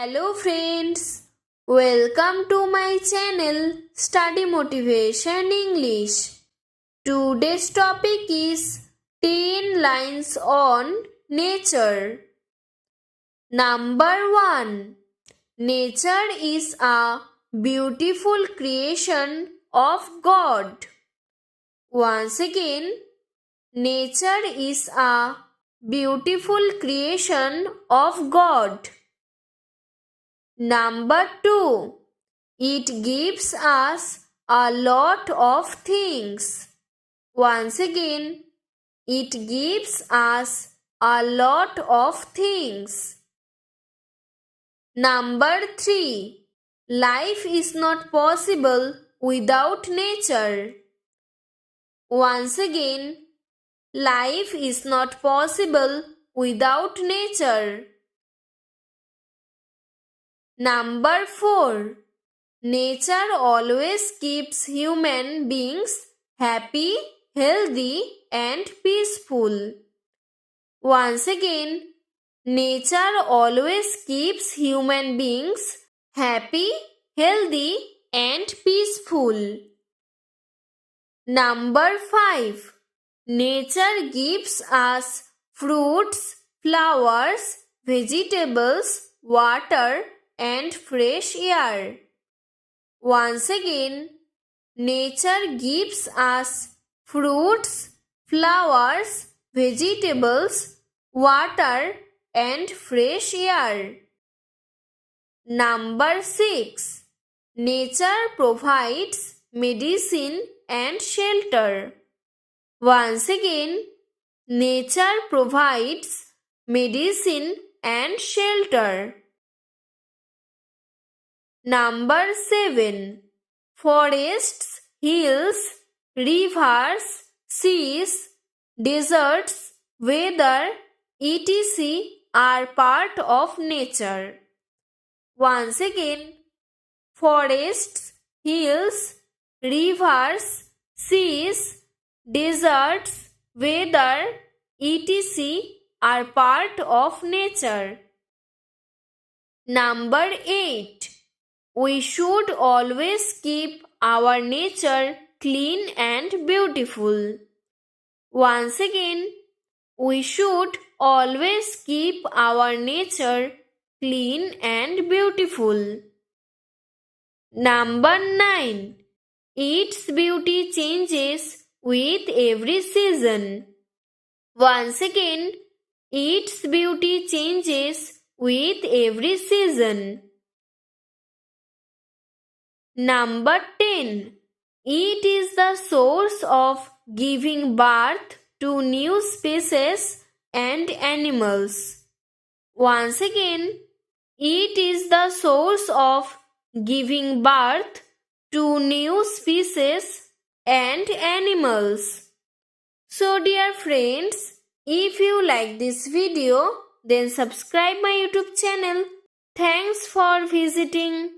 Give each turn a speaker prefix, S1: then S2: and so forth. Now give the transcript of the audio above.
S1: Hello friends, welcome to my channel Study Motivation English. Today's topic is 10 lines on nature. Number 1. Nature is a beautiful creation of God. Once again, nature is a beautiful creation of God. Number 2. It gives us a lot of things. Once again, it gives us a lot of things. Number 3. Life is not possible without nature. Once again, life is not possible without nature. Number 4. Nature always keeps human beings happy, healthy, and peaceful. Once again, nature always keeps human beings happy, healthy, and peaceful. Number 5. Nature gives us fruits, flowers, vegetables, water, and fresh air. Once again, nature gives us fruits, flowers, vegetables, water, and fresh air. Number 6. Nature provides medicine and shelter. Once again, nature provides medicine and shelter. Number 7. Forests, hills, rivers, seas, deserts, weather, etc. are part of nature. Once again, forests, hills, rivers, seas, deserts, weather, etc. are part of nature. Number 8. We should always keep our nature clean and beautiful. Once again, we should always keep our nature clean and beautiful. Number 9. Its beauty changes with every season. Once again, its beauty changes with every season. Number 10. It is the source of giving birth to new species and animals. Once again, it is the source of giving birth to new species and animals. So dear friends, if you like this video, then subscribe my YouTube channel. Thanks for visiting.